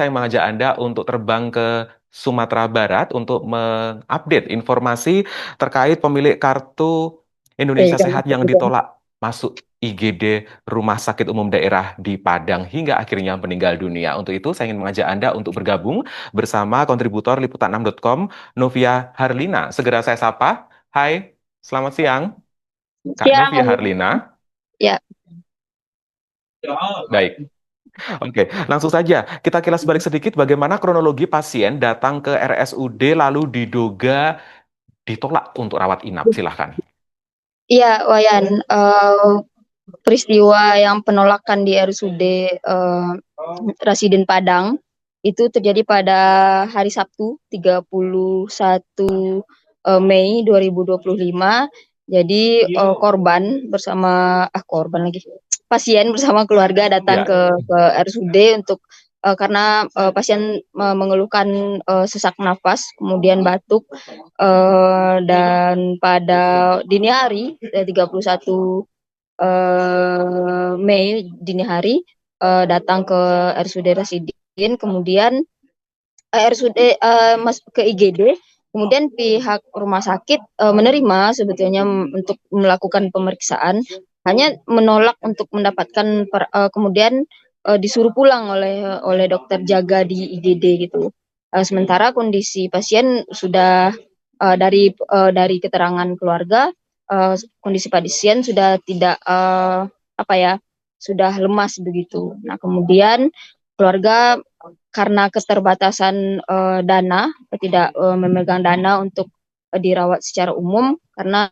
saya mengajak Anda untuk terbang ke Sumatera Barat untuk mengupdate informasi terkait pemilik kartu Oke, Indonesia Sehat yang ditolak masuk IGD Rumah Sakit Umum Daerah di Padang hingga akhirnya meninggal dunia. Untuk itu, saya ingin mengajak Anda untuk bergabung bersama kontributor liputan6.com, Novia Harlina. Segera saya sapa. Hai, selamat siang, Kak Novia siang. Harlina. Ya, Baik. Oke, langsung saja kita kilas balik sedikit bagaimana kronologi pasien datang ke RSUD lalu diduga ditolak untuk rawat inap. Silahkan. iya, Wayan. Peristiwa yang penolakan di RSUD Rasiden Padang itu terjadi pada hari Sabtu 31 Mei 2025. Jadi korban lagi, pasien bersama keluarga datang Ya, ke RSUD untuk karena pasien mengeluhkan sesak nafas, kemudian batuk, dan pada dini hari 31 Mei dini hari datang ke RSUD Residin, kemudian RSUD ke IGD, kemudian pihak rumah sakit menerima sebetulnya untuk melakukan pemeriksaan, hanya menolak untuk mendapatkan kemudian disuruh pulang oleh dokter jaga di IGD gitu. Sementara kondisi pasien sudah dari keterangan keluarga, kondisi pasien sudah tidak apa ya, sudah lemas begitu. Nah, kemudian keluarga karena keterbatasan dana, tidak memegang dana untuk dirawat secara umum karena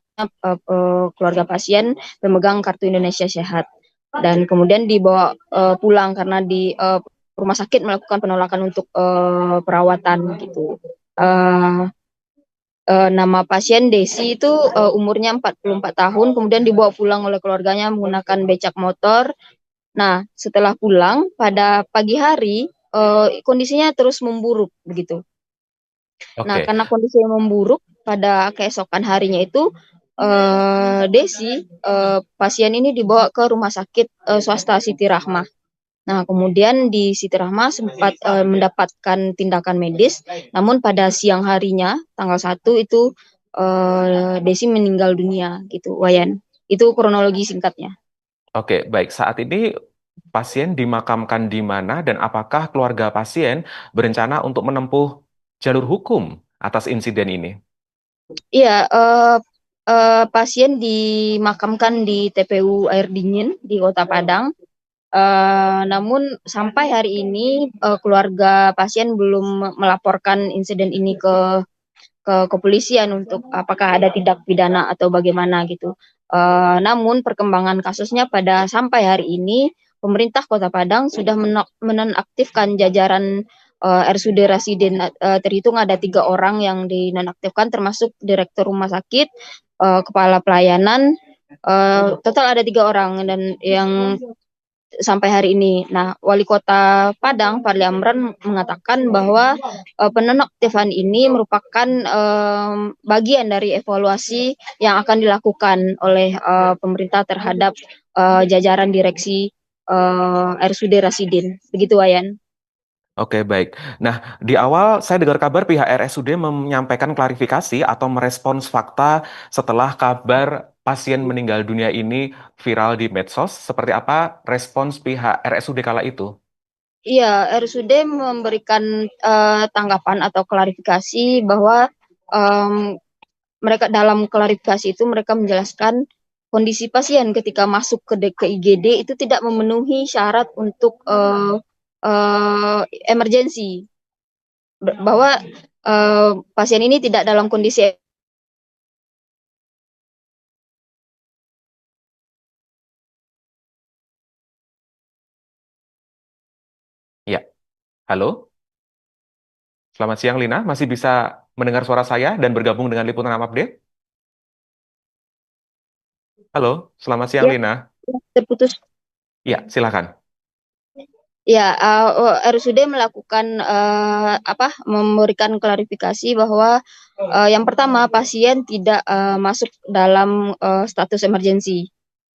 keluarga pasien memegang kartu Indonesia Sehat, dan kemudian dibawa pulang karena di rumah sakit melakukan penolakan untuk perawatan gitu. Uh, Nama pasien Desi itu umurnya 44 tahun, kemudian dibawa pulang oleh keluarganya menggunakan becak motor. Nah, setelah pulang pada pagi hari kondisinya terus memburuk begitu. Nah, oke. karena kondisinya memburuk pada keesokan harinya itu Desi, pasien ini dibawa ke rumah sakit swasta Siti Rahmah. Nah, kemudian di Siti Rahmah sempat mendapatkan tindakan medis, namun pada siang harinya, tanggal 1 itu Desi meninggal dunia gitu, Wayan. Itu kronologi singkatnya. Oke, baik. Saat ini pasien dimakamkan di mana dan apakah keluarga pasien berencana untuk menempuh jalur hukum atas insiden ini? Iya, pasien dimakamkan di TPU Air Dingin di Kota Padang. Namun sampai hari ini keluarga pasien belum melaporkan insiden ini ke kepolisian untuk apakah ada tindak pidana atau bagaimana gitu. Namun perkembangan kasusnya pada sampai hari ini, pemerintah Kota Padang sudah menonaktifkan jajaran RSUD Rasiden. Terhitung ada 3 orang yang dinonaktifkan, termasuk direktur rumah sakit, kepala pelayanan. Total ada 3 orang dan yang sampai hari ini. Nah, Wali Kota Padang, Fadli Amran, mengatakan bahwa penonaktifan ini merupakan bagian dari evaluasi yang akan dilakukan oleh pemerintah terhadap jajaran direksi RSUD Rasidin. Begitu, Wayan. Oke, baik. Nah, di awal saya dengar kabar pihak RSUD menyampaikan klarifikasi atau merespons fakta setelah kabar pasien meninggal dunia ini viral di medsos. Seperti apa respons pihak RSUD kala itu? Iya, RSUD memberikan tanggapan atau klarifikasi bahwa em, mereka dalam klarifikasi itu mereka menjelaskan kondisi pasien ketika masuk ke IGD itu tidak memenuhi syarat untuk uh, emergensi, bahwa pasien ini tidak dalam kondisi. Ya, halo. Selamat siang, Lina. Masih bisa mendengar suara saya dan bergabung dengan Liputan Update? Halo, selamat siang, Ya, Lina. terputus. Ya, silakan. Ya, RSUD melakukan memberikan klarifikasi bahwa yang pertama pasien tidak masuk dalam status emergensi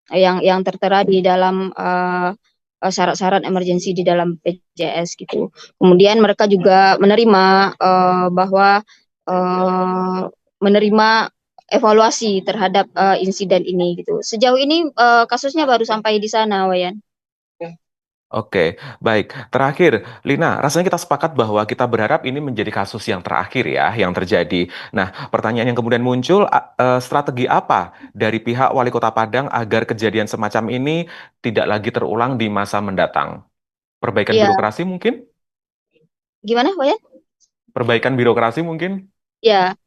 yang tertera di dalam syarat-syarat emergensi di dalam BPJS gitu. Kemudian mereka juga menerima bahwa eh, menerima evaluasi terhadap insiden ini gitu. Sejauh ini kasusnya baru sampai di sana, Wayan. Oke, baik. Terakhir, Lina, rasanya kita sepakat bahwa kita berharap ini menjadi kasus yang terakhir ya, yang terjadi. Nah, pertanyaan yang kemudian muncul, strategi apa dari pihak Wali Kota Padang agar kejadian semacam ini tidak lagi terulang di masa mendatang? Perbaikan Iya, birokrasi mungkin? gimana, Wayan? Perbaikan birokrasi mungkin? Ya,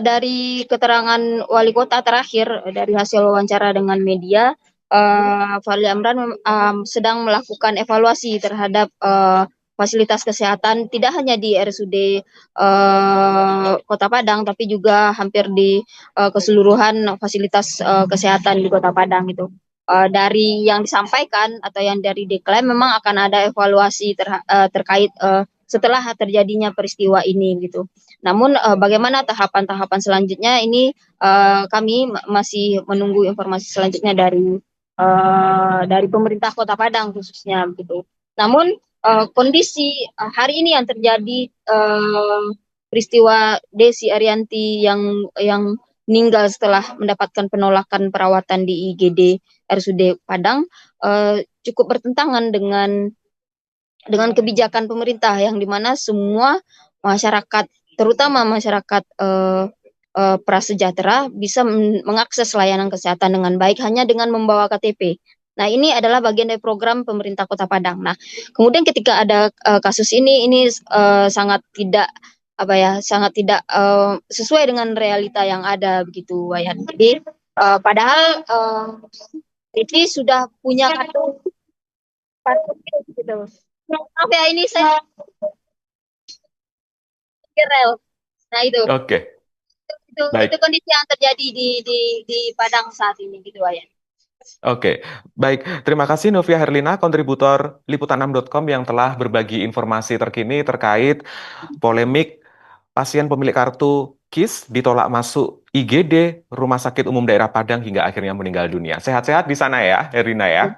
dari keterangan wali kota terakhir, dari hasil wawancara dengan media, Fahri Amran sedang melakukan evaluasi terhadap fasilitas kesehatan tidak hanya di RSUD Kota Padang, tapi juga hampir di keseluruhan fasilitas kesehatan di Kota Padang itu. Dari yang disampaikan atau yang dari diklaim memang akan ada evaluasi terkait setelah terjadinya peristiwa ini gitu. Namun bagaimana tahapan-tahapan selanjutnya ini kami masih menunggu informasi selanjutnya dari pemerintah Kota Padang khususnya gitu. Namun kondisi hari ini yang terjadi peristiwa Desi Arianti yang meninggal setelah mendapatkan penolakan perawatan di IGD RSUD Padang cukup bertentangan dengan kebijakan pemerintah yang dimana semua masyarakat, terutama masyarakat prasejahtera, bisa mengakses layanan kesehatan dengan baik hanya dengan membawa KTP. Nah, ini adalah bagian dari program pemerintah Kota Padang. Nah, kemudian ketika ada kasus ini sangat tidak apa ya, sangat tidak sesuai dengan realita yang ada begitu, Wayan. Jadi padahal Rifki sudah punya kartu kartu gitu. Maaf ya, ini saya rel. Nah, Oke, itu baik. kondisi yang terjadi di Padang saat ini gitu, Wayan. Oke, baik. Terima kasih Novia Herlina, kontributor Liputan6.com yang telah berbagi informasi terkini terkait polemik pasien pemilik kartu KIS ditolak masuk IGD Rumah Sakit Umum Daerah Padang hingga akhirnya meninggal dunia. Sehat-sehat di sana ya, Herlina ya.